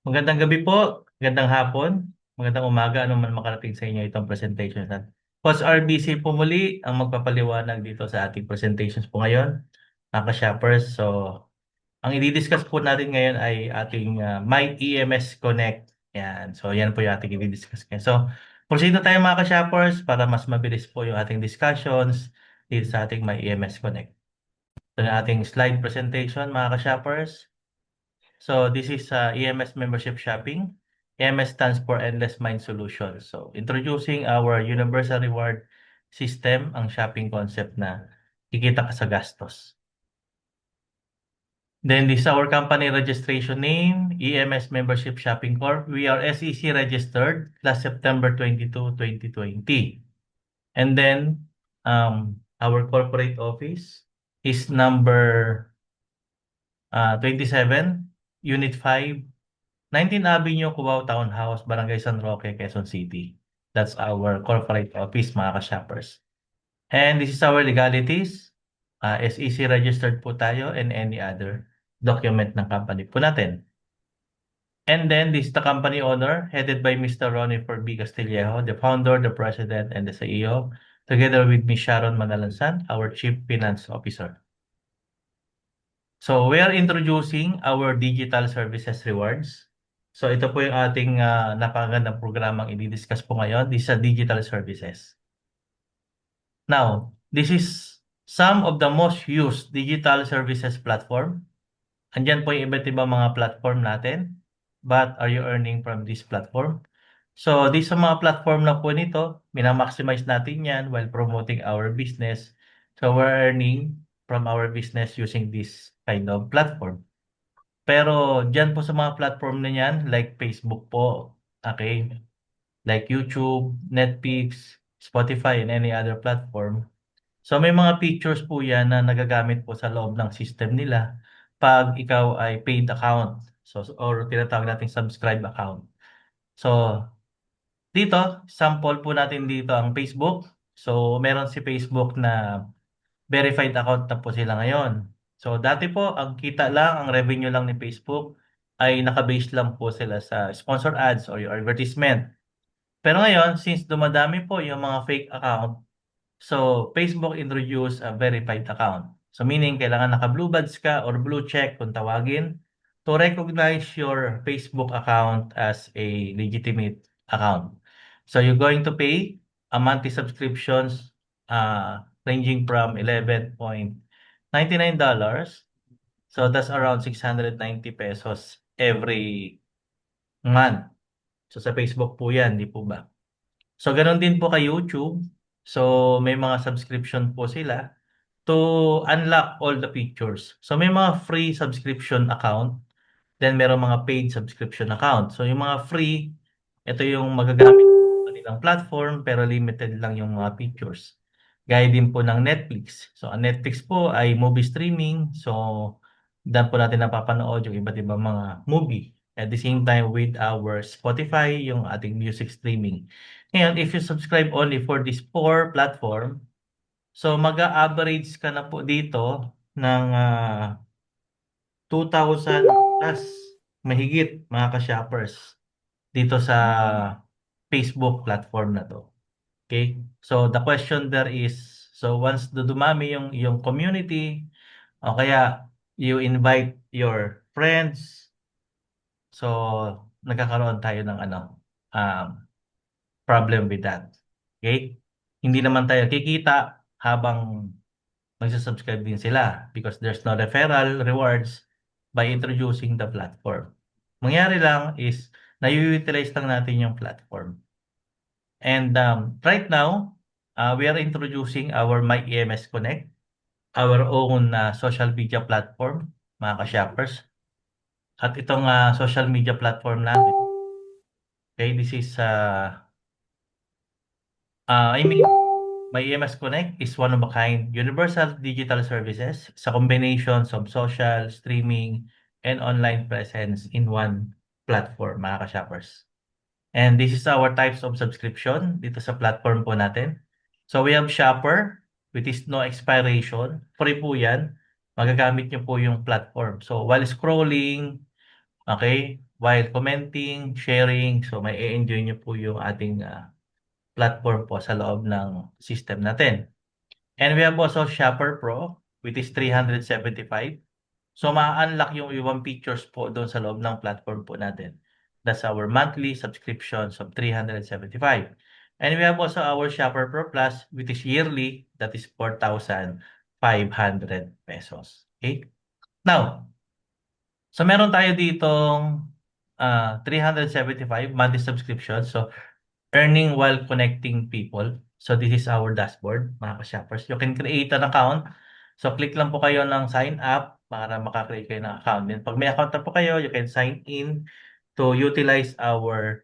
Magandang gabi po, magandang hapon, magandang umaga, ano man makarating sa inyo itong presentation natin. Coach RBC po muli ang magpapaliwanag dito sa ating presentations po ngayon, mga ka-shoppers. So, ang i-discuss po natin ngayon ay ating My EMS Connect. Yan. So, yan po yung ating i-discuss ngayon. So, proceed na tayo mga ka-shoppers para mas mabilis po yung ating discussions dito sa ating My EMS Connect. Ito yung ating slide presentation mga ka-shoppers. So this is EMS membership shopping. EMS stands for Endless Mind Solutions. So introducing our universal reward system, ang shopping concept na kikita ka sa gastos. Then this is our company registration name, EMS Membership Shopping Corp. We are SEC registered last September 22, 2020. And then our corporate office is number 27, Unit 5, 19 Avenue, Cubao Townhouse, Barangay San Roque, Quezon City. That's our corporate office, mga ka-shoppers. And this is our legalities. SEC registered po tayo and any other document ng company po natin. And then this is the company owner headed by Mr. Ronnie B. Castillejo, the founder, the president, and the CEO, together with Ms. Sharon Manalansan, our Chief Finance Officer. So we are introducing our digital services rewards. So ito po yung ating napakagandang programang i-discuss po ngayon. These are digital services. Now, this is some of the most used digital services platform. Andyan po yung iba't ibang mga platform natin. But are you earning from this platform? So, these sa mga platform na po nito, minamaximize natin yan while promoting our business. So, we're earning from our business using this kind of platform. Pero dyan po sa mga platform na yan, like Facebook po, okay, like YouTube, Netflix, Spotify, and any other platform. So may mga features po yan na nagagamit po sa loob ng system nila pag ikaw ay paid account. So, or tinatawag natin subscribe account. So, dito, sample po natin dito ang Facebook. So, meron si Facebook na verified account na po sila ngayon. So dati po, ang kita lang, ang revenue lang ni Facebook ay nakabase lang po sila sa sponsor ads or yung advertisement. Pero ngayon, since dumadami po yung mga fake account, so Facebook introduced a verified account. So meaning, kailangan naka-blue badge ka or blue check kung tawagin to recognize your Facebook account as a legitimate account. So you're going to pay a monthly subscriptions ranging from $11.99. So that's around 690 pesos every month. So sa Facebook po yan, di po ba? So ganoon din po kay YouTube. So may mga subscription po sila to unlock all the features. So may mga free subscription account, then merong mga paid subscription account. So yung mga free, ito yung magagamit ng kanilang platform pero limited lang yung mga features. Gaya din po ng Netflix. So ang Netflix po ay movie streaming. So doon po natin napapanood yung iba't ibang mga movie. At the same time with our Spotify, yung ating music streaming. Ngayon, if you subscribe only for this four platform, so mag-a-average ka na po dito ng 2,000 plus mahigit mga ka-shoppers dito sa Facebook platform na to. Okay? So the question there is, so once dumami yung community, o kaya you invite your friends, so nagkakaroon tayo ng um, problem with that. Okay? Hindi naman tayo kikita habang magsusubscribe din sila because there's no referral rewards by introducing the platform. Mangyari lang is na-utilize lang natin yung platform. And right now, we are introducing our My EMS Connect, our own social media platform, mga ka-shoppers. At itong social media platform natin, okay, this is I mean, my EMS Connect is one of a kind universal digital services sa combinations of social, streaming, and online presence in one platform, mga ka-shoppers. And this is our types of subscription dito sa platform po natin. So we have Shopper, which is no expiration. Free po yan. Magagamit nyo po yung platform. So while scrolling, okay, while commenting, sharing. So may enjoy nyo po yung ating platform po sa loob ng system natin. And we have also Shopper Pro, which is 375. So ma-unlock yung ibang features po doon sa loob ng platform po natin. That's our monthly subscriptions of 375. And we have also our Shopper Pro Plus, which is yearly, that is 4,500 pesos. Okay? Now, so meron tayo ditong 375 monthly subscription. So earning while connecting people. So this is our dashboard, mga ka-shoppers. You can create an account. So click lang po kayo ng sign up para makakreate kayo ng account. Then pag may account na po kayo, you can sign in to utilize our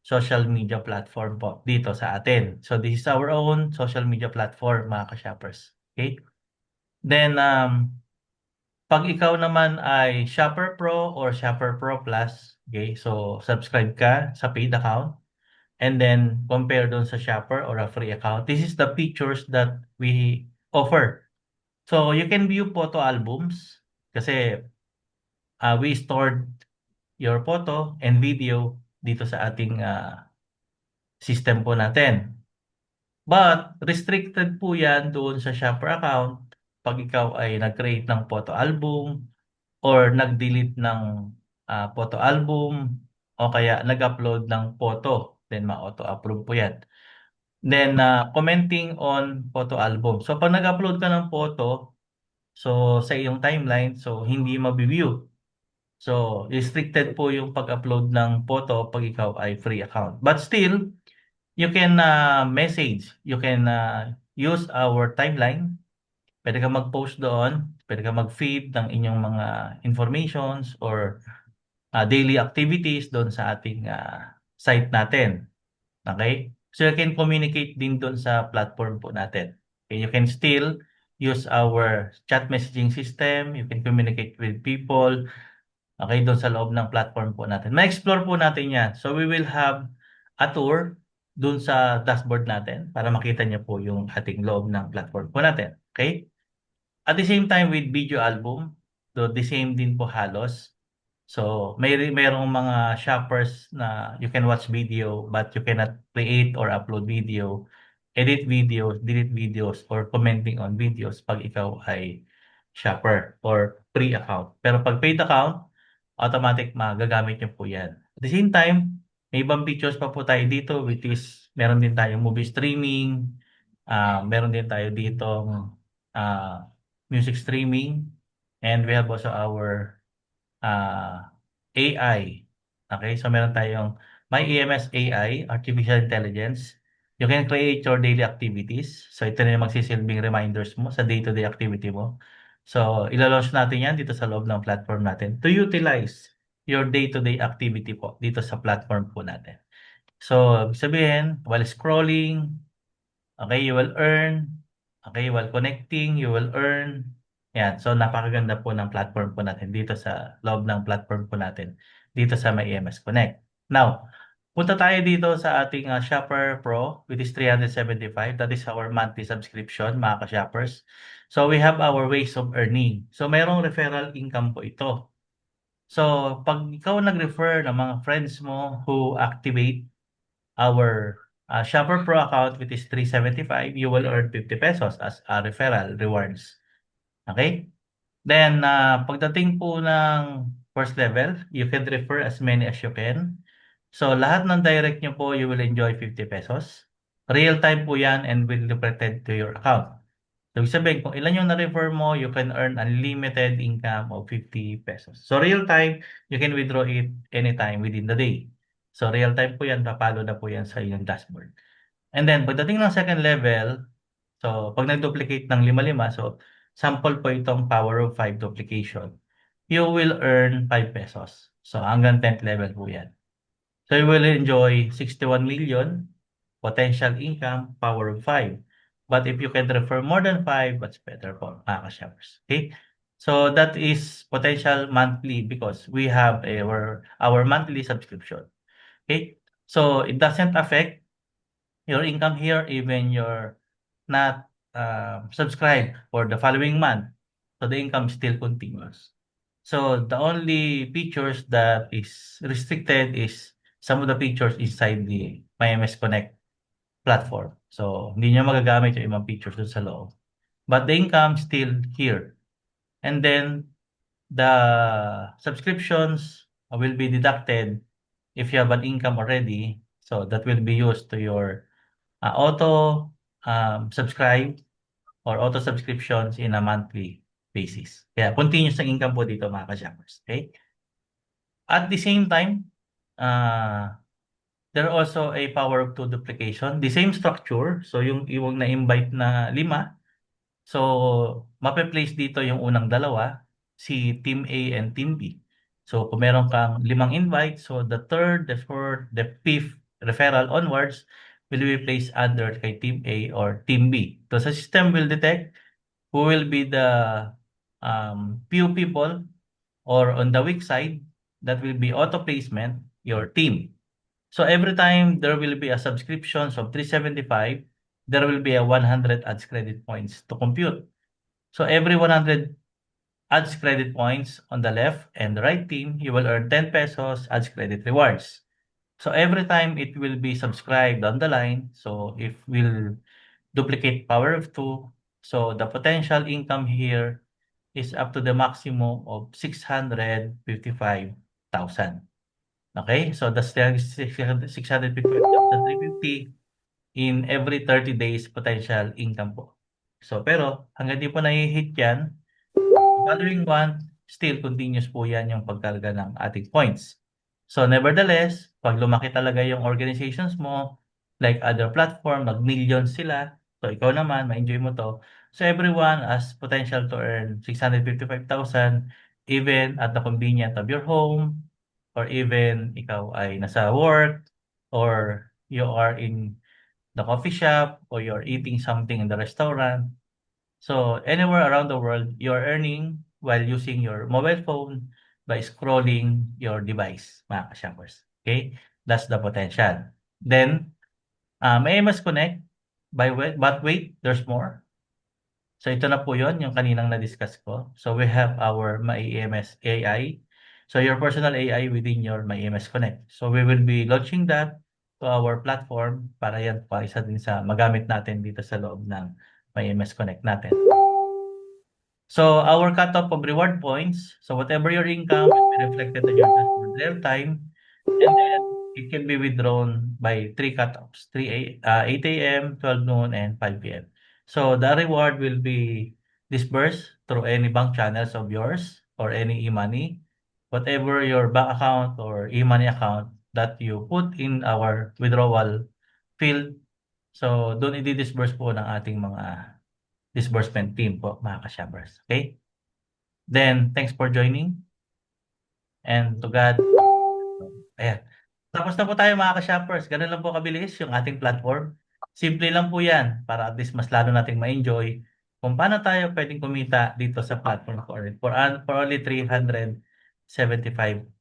social media platform po dito sa atin. So this is our own social media platform, mga ka-shoppers. Okay? Then pag ikaw naman ay Shopper Pro or Shopper Pro Plus, okay? So subscribe ka sa paid account and then compare doon sa Shopper or a free account. This is the features that we offer. So you can view photo albums kasi we stored your photo and video dito sa ating system po natin. But restricted po yan doon sa Shopper account pag ikaw ay nag-create ng photo album or nag-delete ng photo album o kaya nag-upload ng photo, then ma-auto-approve po yan. Then, commenting on photo album. So, pag nag-upload ka ng photo, so sa iyong timeline, so hindi mabiview. So, restricted po yung pag-upload ng photo pag ikaw ay free account. But still, you can message, you can use our timeline. Pwede ka mag-post doon, pwede ka mag-feed ng inyong mga informations or daily activities doon sa ating site natin. Okay? So you can communicate din doon sa platform po natin. Okay? You can still use our chat messaging system. You can communicate with people. Okay? Doon sa loob ng platform po natin. Ma-explore po natin yan. So we will have a tour doon sa dashboard natin para makita niyo po yung ating loob ng platform po natin. Okay? At the same time with video album, the same din po halos. So, merong mga shoppers na you can watch video but you cannot create or upload video, edit videos, delete videos, or commenting on videos pag ikaw ay shopper or free account. Pero pag paid account, automatic magagamit nyo po yan. At the same time, may ibang features pa po tayo dito which is meron din tayong movie streaming, meron din tayo dito music streaming, and we have also our AI. Okay, so meron tayong My EMS AI, Artificial Intelligence. You can create your daily activities. So ito na yung magsisilbing reminders mo sa day-to-day activity mo. So ilo-launch natin yan dito sa loob ng platform natin to utilize your day-to-day activity po dito sa platform po natin. So sabihin, while scrolling, okay, you will earn. Okay, while connecting, you will earn. Yan. So, napakaganda po ng platform po natin dito sa loob ng platform po natin dito sa My EMS Connect. Now, punta tayo dito sa ating Shopper Pro which is 375. That is our monthly subscription, mga ka-shoppers. So, we have our ways of earning. So, mayroong referral income po ito. So, pag ikaw nag-refer ng mga friends mo who activate our Shopper Pro account which is 375, you will earn 50 pesos as a referral rewards. Okay? Then, pagdating po ng first level, you can refer as many as you can. So, lahat ng direct nyo po, you will enjoy 50 pesos. Real time po yan and will be reflected to your account. So, ibig sabihin, kung ilan yung na-refer mo, you can earn unlimited income of 50 pesos. So, real time, you can withdraw it anytime within the day. So, real time po yan, papalo na po yan sa inyong dashboard. And then, pagdating ng second level, so, pag nag-duplicate ng 5-5, so, sample po itong power of 5 duplication. You will earn 5 pesos. So, hanggang 10th level po yan. So, you will enjoy 61 million potential income, power of 5. But if you can refer more than 5, that's better po, mga ka-shoppers. Okay? So, that is potential monthly because we have our monthly subscription. Okay? So, it doesn't affect your income here even you're not subscribed for the following month. So, the income still continues. So the only features that is restricted is some of the features inside the MyMS Connect platform. So hindi niyo magagamit yung ibang features dun sa loob. But the income still here. And then the subscriptions will be deducted if you have an income already. So that will be used to your auto subscribe or auto subscriptions in a monthly basis. Kaya continuous ang income po dito mga ka-shoppers. Okay? At the same time, there also a power of two duplication. The same structure. So yung na-invite na 5. So mape-place dito yung unang dalawa, si Team A and Team B. So kung meron kang 5 invite, so the third, the fourth, the fifth referral onwards will be placed under kay Team A or Team B. So sa system will detect who will be the few people or on the weak side that will be auto placement your team. So every time there will be a subscription of 375, there will be a 100 ads credit points to compute. So every 100 ads credit points on the left and the right team, you will earn 10 pesos ads credit rewards. So every time it will be subscribed on the line, so if we'll duplicate power of 2, so the potential income here is up to the maximum of 655,000. Okay? So that's the 655,350 in every 30 days potential income po. So pero hanggang di po nahi-hit yan, the following one, still continuous po yan yung pagkarga ng ating points. So nevertheless, pag lumaki talaga yung organizations mo, like other platform, nag-millions sila, so ikaw naman, ma-enjoy mo to. So everyone has potential to earn 655,000 even at the convenience of your home, or even ikaw ay nasa work, or you are in the coffee shop, or you're eating something in the restaurant. So anywhere around the world, you're earning while using your mobile phone by scrolling your device, mga ka-shoppers. Okay? That's the potential. Then, AMS Connect, but wait, there's more. So ito na po yon yung kaninang na-discuss ko. So we have our MyEMS AI. So your personal AI within your MyEMS Connect. So we will be launching that to our platform para yan pa isa din sa magamit natin dito sa loob ng MyEMS Connect natin. So our cutoff of reward points, so whatever your income will be reflected on your dashboard real time, and then it can be withdrawn by 3 cutoffs, 8 a.m., 12 noon, and 5 p.m. So the reward will be disbursed through any bank channels of yours or any e-money, whatever your bank account or e-money account that you put in our withdrawal field. So doon i-disburse po ng ating mga disbursement team po, mga ka-shoppers. Okay? Then, thanks for joining. And to God, ayan. Tapos na po tayo mga ka-shoppers. Ganun lang po kabilis yung ating platform. Simple lang po yan para at least mas lalo nating ma-enjoy kung paano tayo pwedeng kumita dito sa platform for only 375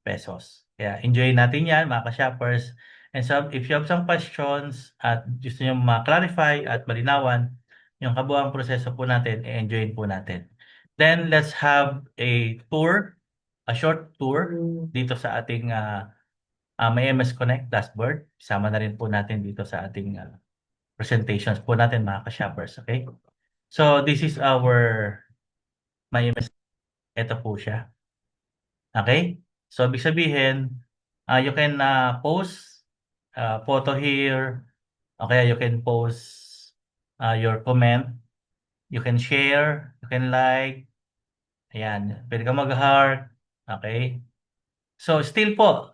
pesos. Kaya enjoy natin yan mga ka-shoppers. And so, if you have some questions at gusto nyo ma-clarify at malinawan yung kabuang proseso po natin, i-enjoyin po natin. Then, let's have a short tour dito sa ating may MS Connect dashboard. Isama na rin po natin dito sa ating presentations po natin mga ka-shoppers. Okay? So, this is our may MS. Ito po siya. Okay? So, ibig sabihin, you can post photo here. Okay, you can post your comment. You can share. You can like. Ayan. Pwede ka mag-heart. Okay? So still po,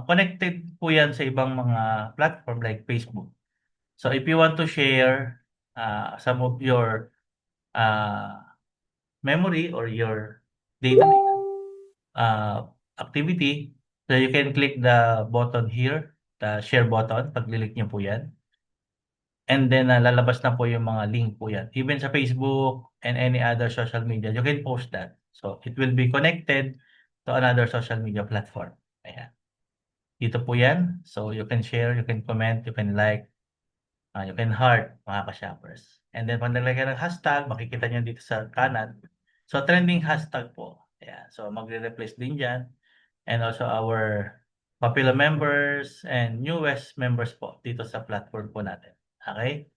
connected po yan sa ibang mga platform like Facebook. So if you want to share some of your uh, memory or your data activity, so you can click the button here, the share button, pag-click nyo po yan. And then lalabas na po yung mga link po yan. Even sa Facebook and any other social media, you can post that. So it will be connected to another social media platform. Ayan. Dito po yan. So you can share, you can comment, you can like, you can heart, mga ka-shoppers. And then pag naglagay ng hashtag, makikita nyo dito sa kanan. So trending hashtag po. Ayan. So, magre-replace din dyan. And also our popular members and newest members po dito sa platform po natin. Okay?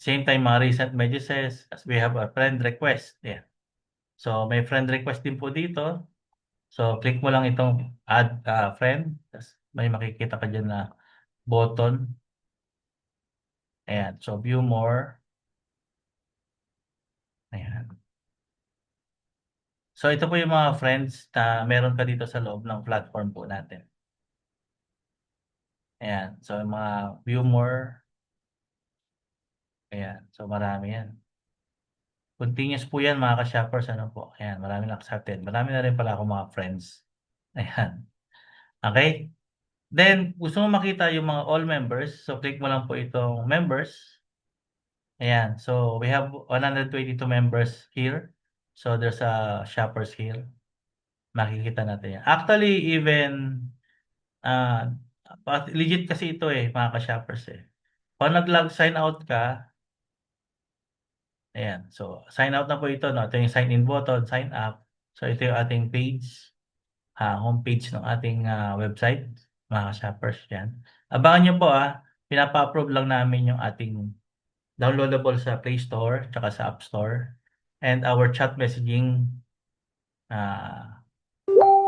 Same time, mga recent messages as we have a friend request. Ayan. So, may friend request din po dito. So, click mo lang itong add friend. Tapos, may makikita ka dyan na button. Ayan. So, view more. Ayan. So, ito po yung mga friends na meron ka dito sa loob ng platform po natin. Ayan. So, yung mga view more. Ayan. So, marami yan. Continuous po yan mga ka-shoppers. Ano po? Ayan. Marami na accepted. Marami na rin pala akong mga friends. Ayan. Okay? Then, gusto mo makita yung mga all members. So, click mo lang po itong members. Ayan. So, we have 122 members here. So, there's a shoppers here. Makikita natin yan. Actually, even ah legit kasi ito eh, mga ka-shoppers eh. Pag nag-log sign out ka, ayan. So, sign out na po ito, no? Ito yung sign in button, sign up. So, ito yung ating page, homepage ng ating website, mga ka-shoppers. Yan. Abangan nyo po pinapa-approve lang namin yung ating downloadable sa Play Store, tsaka sa App Store. And our chat messaging ah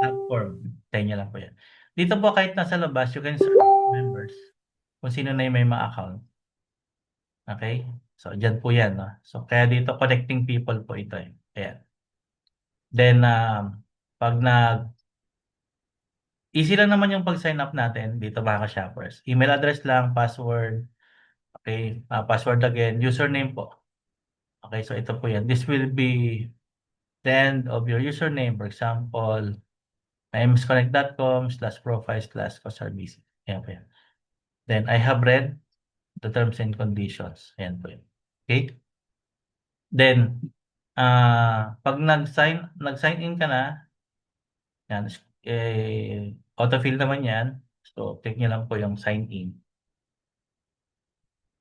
platform. Tayo nyo lang po yan. Dito po kahit nasa labas, you can search members kung sino na yung may mga account. Okay? So, dyan po yan. No? So, kaya dito connecting people po ito eh. Ayan. Then, pag easy lang naman yung pag-sign up natin dito mga ka-shoppers. Email address lang, password. Okay? Password again. Username po. Okay? So, ito po yan. This will be the end of your username. For example, imsconnect.com/profile/cosrbc. Ayan po yan. Then, I have read the terms and conditions. Ayan po yan. Okay? Then, pag nag-sign in ka na, yan, autofill naman yan. So, click nyo lang po yung sign in.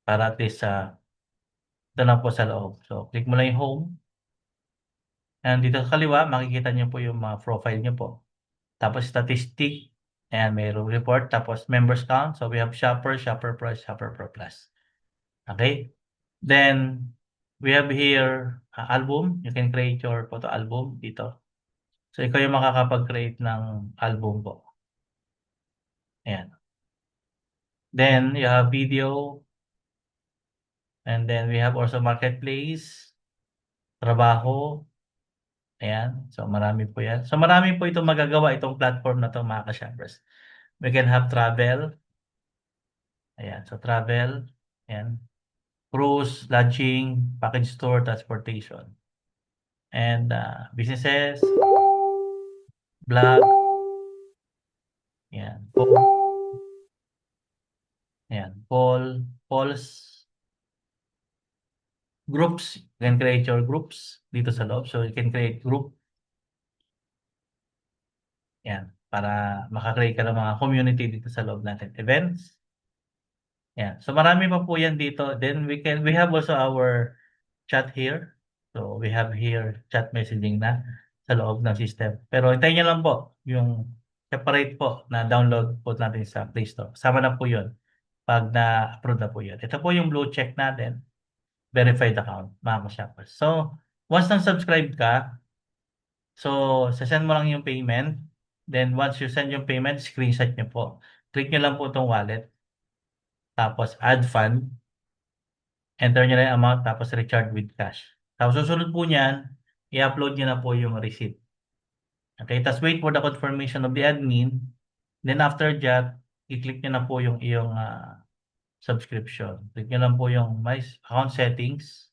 Para at least, ito lang po sa loob. So, click mo lang yung home. And dito sa kaliwa, makikita nyo po yung mga profile nyo po. Tapos, statistic. Ayan, may room report. Tapos, members count. So, we have Shopper, Shopper Plus, Shopper Pro Plus. Okay? Then, we have here album. You can create your photo album dito. So, ikaw yung makakapag-create ng album po. Ayan. Then, you have video. And then, we have also marketplace, trabaho. Ayan. So, marami po yan. So, marami po itong magagawa itong platform na to mga ka-shoppers. We can have travel. Ayan. So, travel. Ayan. Cruise, lodging, package store, transportation. And businesses, blog. Ayan. Ayan. Polls, groups. You can create your groups dito sa loob. So, you can create group. Yan, para maka-create ka ng mga community dito sa loob natin. Events. Yan. So marami pa po yan dito. Then we have also our chat here. So we have here chat messaging na sa loob ng system. Pero hintayin nyo lang po yung separate po na download po natin sa Play Store. Sama na po yun pag na-approve na po yun. Ito po yung blue check natin. Verified account, mga ka-shoppers. So once nang subscribe ka, so sasend mo lang yung payment. Then once you send yung payment, screenshot nyo po. Click nyo lang po itong wallet. Tapos add fund. Enter nyo na yung amount. Tapos recharge with cash. Tapos susunod po niyan, i-upload nyo na po yung receipt. Okay, tapos wait for the confirmation of the admin. Then after that, i-click nyo na po yung iyong subscription. Click nyo lang po yung my account settings.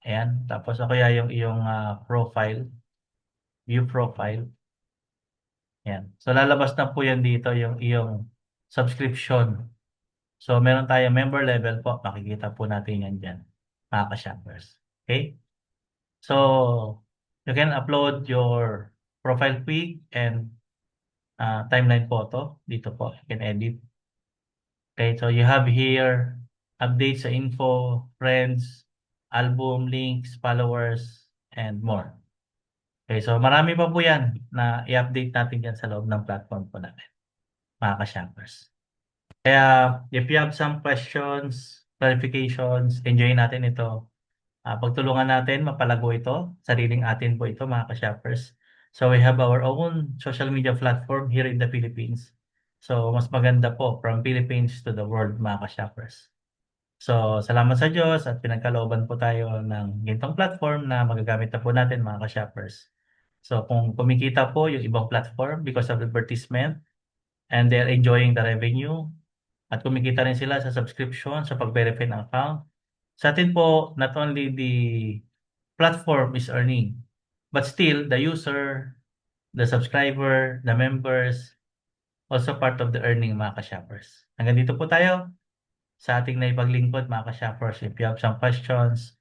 Ayan. Tapos o kaya yung iyong profile. View profile. Yan. So lalabas na po yan dito yung iyong subscription. So meron tayong member level po. Makikita po natin yan dyan, mga ka-shoppers. Okay? So you can upload your profile pic and timeline photo. Dito po, you can edit. Okay, so you have here updates sa info, friends, album, links, followers, and more. Okay, so marami pa po yan na i-update natin yan sa loob ng platform po natin, mga ka-shoppers. Kaya if you have some questions, clarifications, enjoy natin ito. Pagtulungan natin mapalago ito, sariling atin po ito mga ka-shoppers. So we have our own social media platform here in the Philippines. So mas maganda po from Philippines to the world mga ka-shoppers. So salamat sa Diyos at pinagkalooban po tayo ng gintong platform na magagamit na po natin mga ka-shoppers. So kung kumikita po yung ibang platform because of advertisement and they're enjoying the revenue at kumikita rin sila sa subscription sa pag-verify ng account. Sa atin po, not only the platform is earning, but still the user, the subscriber, the members, also part of the earning mga ka-shoppers. Hanggang dito po tayo sa ating naipaglingkod mga ka-shoppers. If you have some questions,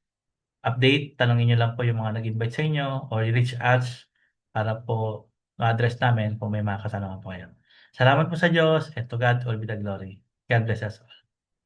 update, tanongin nyo lang po yung mga nag-invite sa inyo or reach us para po ma-address namin kung may mga katanungan po kayo. Salamat po sa Diyos and to God all be the glory. God bless us all.